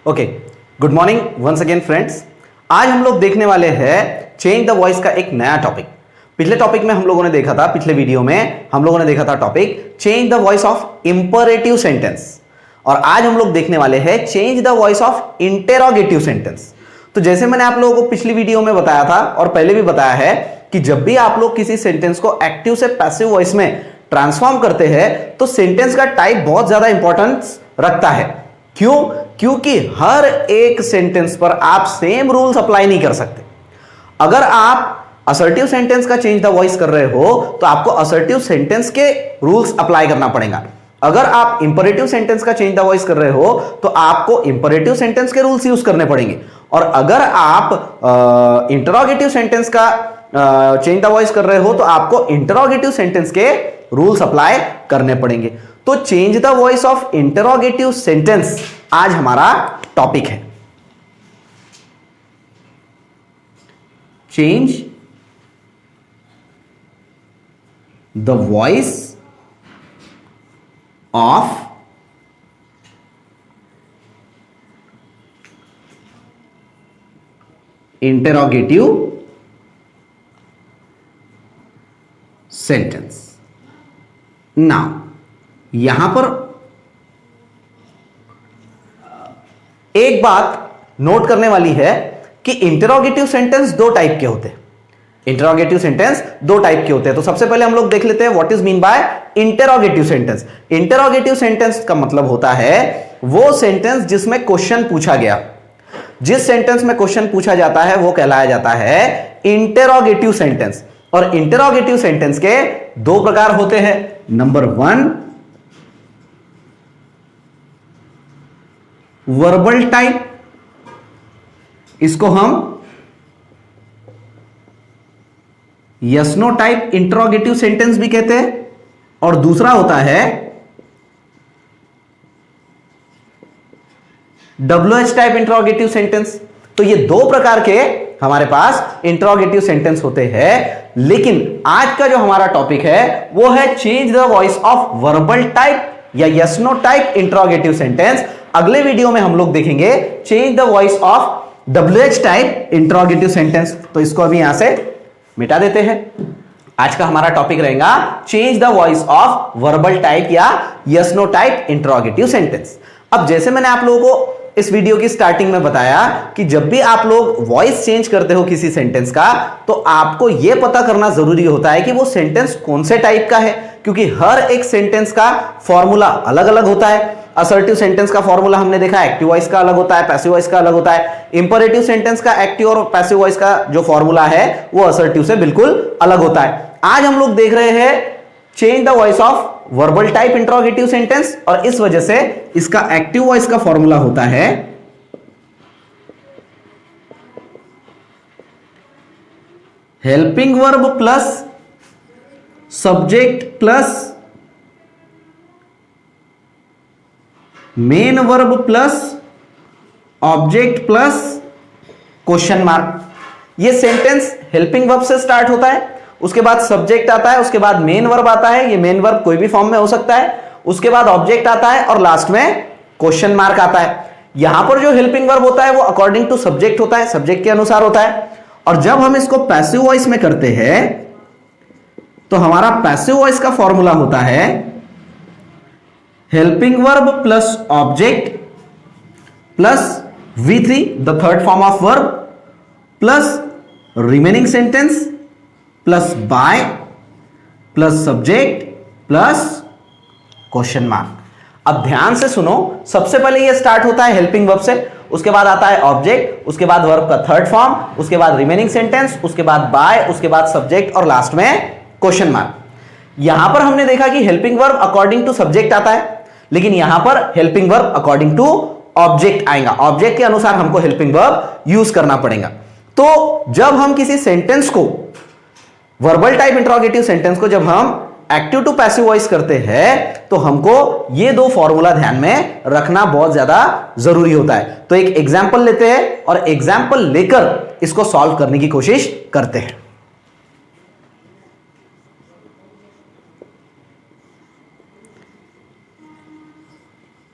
Okay, good morning once again friends. आज हम लोग देखने वाले हैं चेंज द वॉइस का एक नया टॉपिक। पिछले टॉपिक में हम लोगों ने देखा था, पिछले वीडियो में हम लोगों ने देखा था topic change the voice of imperative sentence, और आज हम लोग देखने वाले हैं change the voice of interrogative sentence. तो जैसे मैंने आप लोगों को पिछली वीडियो में बताया था और पहले भी बताया है कि जब भी आप लोग किसी सेंटेंस को एक्टिव से पैसिव वॉइस में ट्रांसफॉर्म करते हैं तो सेंटेंस का टाइप बहुत ज्यादा इंपॉर्टेंस रखता है। क्यों? क्योंकि हर एक सेंटेंस पर आप सेम रूल्स अप्लाई नहीं कर सकते। अगर आप असर्टिव सेंटेंस का चेंज द वॉइस कर रहे हो तो आपको असर्टिव सेंटेंस के रूल्स अप्लाई करना पड़ेगा। अगर आप इंपरेटिव सेंटेंस का चेंज द वॉइस कर रहे हो तो आपको इंपरेटिव सेंटेंस के रूल्स यूज करने पड़ेंगे, और अगर आप इंटरोगेटिव सेंटेंस का चेंज द वॉइस कर रहे हो तो आपको इंटरोगेटिव सेंटेंस के रूल्स अप्लाई करने पड़ेंगे। तो change the voice of interrogative sentence आज हमारा टॉपिक है। Change the voice of interrogative sentence. Now यहां पर एक बात नोट करने वाली है कि इंटरोगेटिव सेंटेंस दो टाइप के होते हैं। इंटरोगेटिव सेंटेंस दो टाइप के होते हैं। तो सबसे पहले हम लोग देख लेते हैं what is mean by interrogative sentence. Interrogative sentence का मतलब होता है वो सेंटेंस जिसमें क्वेश्चन पूछा गया। जिस सेंटेंस में क्वेश्चन पूछा जाता है वो कहलाया जाता है इंटरोगेटिव सेंटेंस। और इंटरोगेटिव सेंटेंस के दो प्रकार होते हैं। नंबर वन, वर्बल टाइप, इसको हम yes no type interrogative sentence भी कहते हैं, और दूसरा होता है WH टाइप इंटरोगेटिव सेंटेंस। तो ये दो प्रकार के हमारे पास इंटरोगेटिव सेंटेंस होते हैं। लेकिन आज का जो हमारा टॉपिक है वो है change the voice of verbal type या yes no type interrogative sentence. अगले वीडियो में हम लोग देखेंगे change the voice of WH type interrogative sentence. तो इसको अभी यहां से मिटा देते हैं। आज का हमारा टॉपिक रहेगा change the voice of verbal type या yes no type interrogative sentence. अब जैसे मैंने आप लोगों को इस वीडियो की स्टार्टिंग में बताया कि जब भी आप लोग वॉइस चेंज करते हो किसी सेंटेंस का तो आपको यह पता करना जरूरी होता है कि वो सेंटेंस कौन से टाइप का है, क्योंकि हर एक सेंटेंस का फॉर्मूला अलग अलग होता है। असर्टिव सेंटेंस का फॉर्मूला हमने देखा एक्टिव वॉइस का अलग होता है, पैसिव वॉइस का अलग होता है। इंपरेटिव सेंटेंस का एक्टिव और पैसिव वॉइस का जो फॉर्मूला है वो असर्टिव से बिल्कुल अलग होता है। आज हम लोग देख रहे हैं change the voice of verbal type interrogative sentence, और इस वजह से इसका एक्टिव वॉइस का फॉर्मूला होता है helping verb plus subject plus main verb plus object plus question mark. ये सेंटेंस हेल्पिंग वर्ब से स्टार्ट होता है, उसके बाद सब्जेक्ट आता है, उसके बाद मेन वर्ब आता है। ये मेन वर्ब कोई भी फॉर्म में हो सकता है। उसके बाद ऑब्जेक्ट आता है और लास्ट में क्वेश्चन मार्क आता है। यहां पर जो हेल्पिंग वर्ब होता है वो अकॉर्डिंग टू सब्जेक्ट होता है, सब्जेक्ट के अनुसार होता है। और जब हम इसको पैसिव वॉइस में करते हैं तो हमारा पैसिव वॉइस का फॉर्मूला होता है helping verb plus object plus V3 the third form of verb plus remaining sentence plus by plus subject plus question mark. अब ध्यान से सुनो, सबसे पहले ये स्टार्ट होता है हेल्पिंग वर्ब से, उसके बाद आता है ऑब्जेक्ट, उसके बाद वर्ब का थर्ड फॉर्म, उसके बाद रिमेनिंग सेंटेंस, उसके बाद बाय, उसके बाद सब्जेक्ट और लास्ट में क्वेश्चन मार्क। यहां पर हमने देखा कि helping verb according to subject आता है, लेकिन यहां पर helping verb according to object आएगा। ऑब्जेक्ट के अनुसार हमको हेल्पिंग वर्ब यूज करना पड़ेगा। तो जब हम किसी सेंटेंस को, वर्बल टाइप इंटरोगेटिव सेंटेंस को जब हम एक्टिव टू पैसिव वॉइस करते हैं तो हमको ये दो फॉर्मूला ध्यान में रखना बहुत ज्यादा जरूरी होता है। तो एक एग्जांपल लेते हैं और एग्जांपल लेकर इसको सॉल्व करने की कोशिश करते हैं।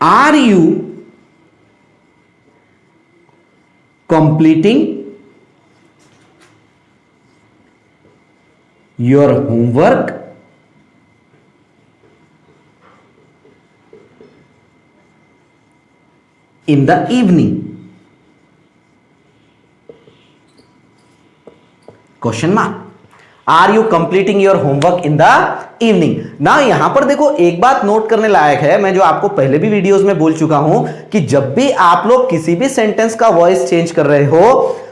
Are you completing your homework in the evening, question mark. Are you completing your homework in the evening. ना यहां पर देखो एक बात नोट करने लायक है, मैं जो आपको पहले भी वीडियोस में बोल चुका हूं कि जब भी आप लोग किसी भी सेंटेंस का वॉइस चेंज कर रहे हो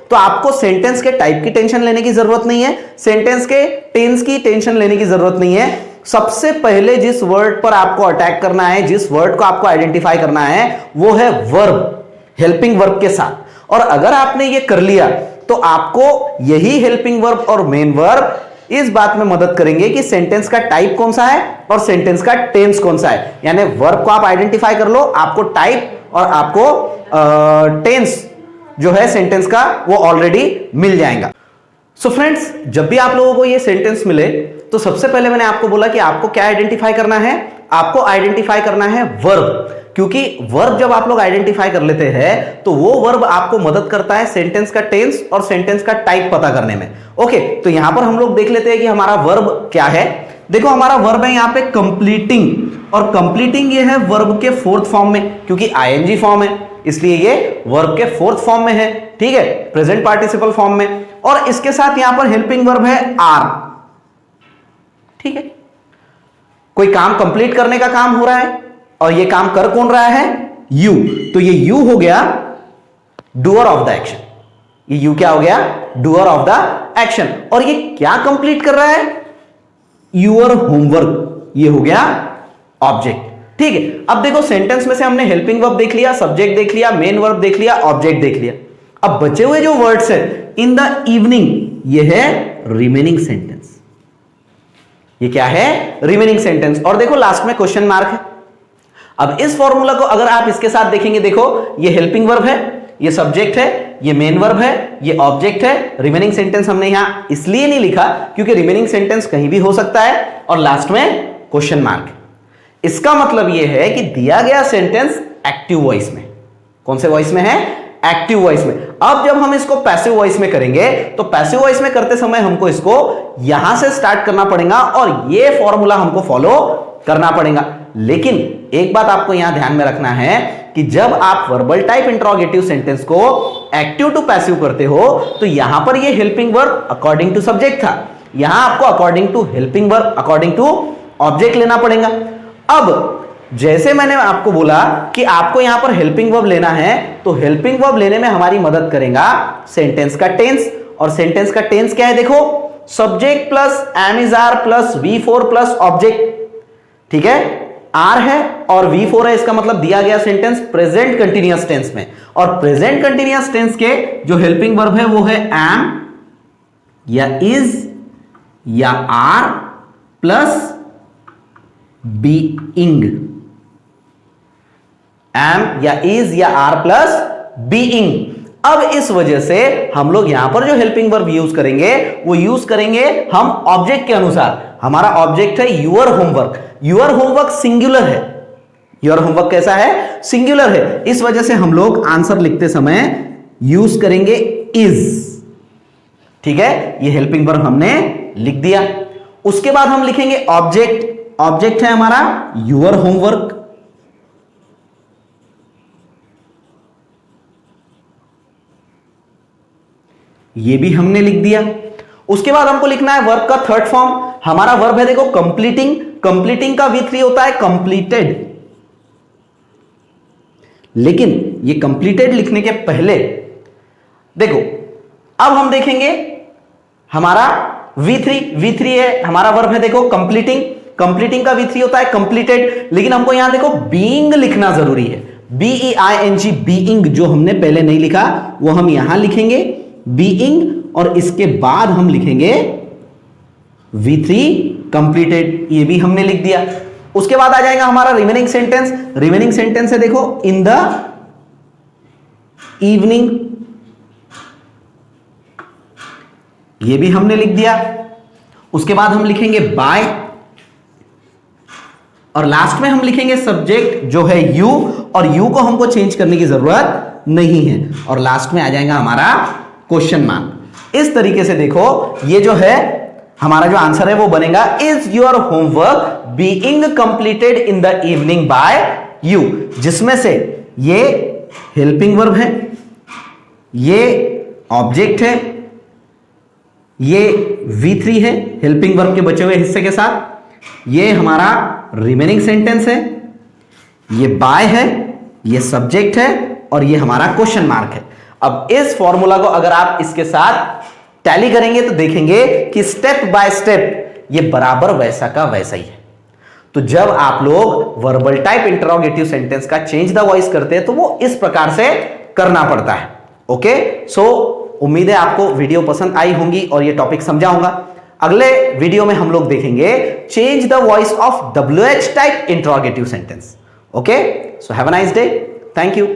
तो आपको सेंटेंस के टाइप की टेंशन लेने की जरूरत नहीं है, सेंटेंस के टेंस की टेंशन लेने की जरूरत नहीं है। सबसे पहले जिस वर्ड पर आपको अटैक करना है, जिस वर्ड को आपको आइडेंटिफाई करना है, वो है वर्ब, हेल्पिंग वर्ब के साथ। और अगर आपने ये कर लिया तो आपको यही हेल्पिंग वर्ब और मेन वर्ब इस बात में मदद करेंगे कि सेंटेंस का टाइप कौन सा है और सेंटेंस का टेंस कौन सा है। यानी वर्ब को आप आइडेंटिफाई कर लो, आपको टाइप और आपको टेंस जो है सेंटेंस का वो ऑलरेडी मिल जाएगा। सो फ्रेंड्स, जब भी आप लोगों को ये सेंटेंस मिले तो सबसे पहले मैंने आपको बोला कि आपको क्या आइडेंटिफाई करना है, आपको आइडेंटिफाई करना है वर्ब, क्योंकि वर्ब जब आप लोग आइडेंटिफाई कर लेते हैं तो वो वर्ब आपको मदद करता है सेंटेंस का टेंस और सेंटेंस का टाइप पता करने में। ओके, तो यहां पर हम लोग देख लेते हैं कि हमारा वर्ब क्या है। देखो हमारा वर्ब है यहां पे कंप्लीटिंग, और कंप्लीटिंग ये है वर्ब के फोर्थ फॉर्म में, क्योंकि आईएनजी फॉर्म है इसलिए ये वर्ब के फोर्थ फॉर्म में है, ठीक है, प्रेजेंट पार्टिसिपल फॉर्म में। और इसके साथ यहां पर हेल्पिंग वर्ब है आर, ठीक है। कोई काम कंप्लीट करने का काम हो रहा है और ये काम कर कौन रहा है, यू, तो ये यू हो गया डूअर ऑफ द एक्शन। ये यू क्या हो गया, डूअर ऑफ द एक्शन। और ये क्या कंप्लीट कर रहा है, यूर होमवर्क, ये हो गया ऑब्जेक्ट, ठीक है। अब देखो सेंटेंस में से हमने हेल्पिंग वर्ब देख लिया, सब्जेक्ट देख लिया, मेन वर्ब देख लिया, ऑब्जेक्ट देख लिया। अब बचे हुए जो वर्ड्स है इन द इवनिंग, ये है रिमेनिंग सेंटेंस। ये क्या है, रिमेनिंग सेंटेंस। और देखो लास्ट में क्वेश्चन मार्क है। अब इस फॉर्मूला को अगर आप इसके साथ देखेंगे, देखो ये हेल्पिंग वर्ब है, ये सब्जेक्ट है, ये मेन वर्ब है, ये ऑब्जेक्ट है। रिमेनिंग सेंटेंस हमने यहां इसलिए नहीं लिखा क्योंकि रिमेनिंग सेंटेंस कहीं भी हो सकता है, और लास्ट में क्वेश्चन मार्क। इसका मतलब यह है कि दिया गया सेंटेंस एक्टिव वॉइस में, कौन से वॉइस में है, एक्टिव वॉइस में। अब जब हम इसको पैसिव वॉइस में करेंगे तो पैसिव वॉइस में करते समय हमको इसको यहां से स्टार्ट करना पड़ेगा और यह फॉर्मूला हमको फॉलो करना पड़ेगा। लेकिन एक बात आपको यहां ध्यान में रखना है कि जब आप वर्बल टाइप इंट्रोगेटिव सेंटेंस को एक्टिव टू पैसिव करते हो तो यहां पर यह helping verb according to subject था, यहां आपको according to helping verb according to object लेना पड़ेगा। अब जैसे मैंने आपको बोला कि आपको यहां पर हेल्पिंग वर्ब लेना है, तो हेल्पिंग वर्ब लेने में हमारी मदद करेगा सेंटेंस का टेंस। और सेंटेंस का टेंस क्या है, देखो subject plus am is are plus V4 plus object, ठीक है। आर है और V4 है, इसका मतलब दिया गया सेंटेंस प्रेजेंट कंटीन्यूअस टेंस में। और प्रेजेंट कंटीन्यूअस टेंस के जो हेल्पिंग वर्ब है वो है एम या इज या आर प्लस बीइंग, एम या इज या आर प्लस बीइंग। अब इस वजह से हम लोग यहां पर जो हेल्पिंग वर्ब यूज करेंगे वो यूज करेंगे हम ऑब्जेक्ट के अनुसार। हमारा ऑब्जेक्ट है your homework, your homework singular है, यूर होमवर्क कैसा है, सिंगुलर है। इस वजह से हम लोग आंसर लिखते समय यूज करेंगे इज, ठीक है। ये हेल्पिंग वर्ब हमने लिख दिया। उसके बाद हम लिखेंगे ऑब्जेक्ट, ऑब्जेक्ट है हमारा यूर होमवर्क, ये भी हमने लिख दिया। उसके बाद हमको लिखना है वर्ब का थर्ड फॉर्म। हमारा वर्ब है देखो कंप्लीटिंग, कंप्लीटिंग का V3 होता है कंप्लीटेड। लेकिन ये कंप्लीटेड लिखने के पहले देखो अब हम देखेंगे हमारा V3 है, हमारा वर्ब है देखो कंप्लीटिंग, कंप्लीटिंग का V3 होता है कंप्लीटेड। लेकिन हमको यहां देखो बीइंग लिखना जरूरी है, BEING, बीइंग, जो हमने पहले नहीं लिखा वो हम यहां लिखेंगे बीइंग, और इसके बाद हम लिखेंगे V3 कंप्लीटेड, ये भी हमने लिख दिया। उसके बाद आ जाएगा हमारा रिमेनिंग सेंटेंस। रिमेनिंग सेंटेंस है देखो इन द इवनिंग, ये भी हमने लिख दिया। उसके बाद हम लिखेंगे बाय, और लास्ट में हम लिखेंगे सब्जेक्ट जो है यू, और यू को हमको चेंज करने की जरूरत नहीं है, और लास्ट में आ जाएगा हमारा क्वेश्चन मार्क। इस तरीके से देखो, ये जो है हमारा जो आंसर है वो बनेगा, is your homework being completed in the evening by you, जिसमें से ये हेल्पिंग वर्ब है, ये ऑब्जेक्ट है, ये V3 है हेल्पिंग वर्ब के बचे हुए हिस्से के साथ, ये हमारा रिमेनिंग सेंटेंस है, ये बाय है, ये सब्जेक्ट है, और ये हमारा क्वेश्चन मार्क है। अब इस फॉर्मूला को अगर आप इसके साथ टैली करेंगे तो देखेंगे कि स्टेप बाय स्टेप ये बराबर वैसा का वैसा ही है। तो जब आप लोग वर्बल टाइप इंटरोगेटिव सेंटेंस का चेंज द वॉइस करते हैं तो वो इस प्रकार से करना पड़ता है। ओके, सो उम्मीद है आपको वीडियो पसंद आई होंगी और ये टॉपिक समझा होगा। अगले वीडियो में हम लोग देखेंगे change the voice of WH type interrogative sentence. Okay, so have a nice day, thank you.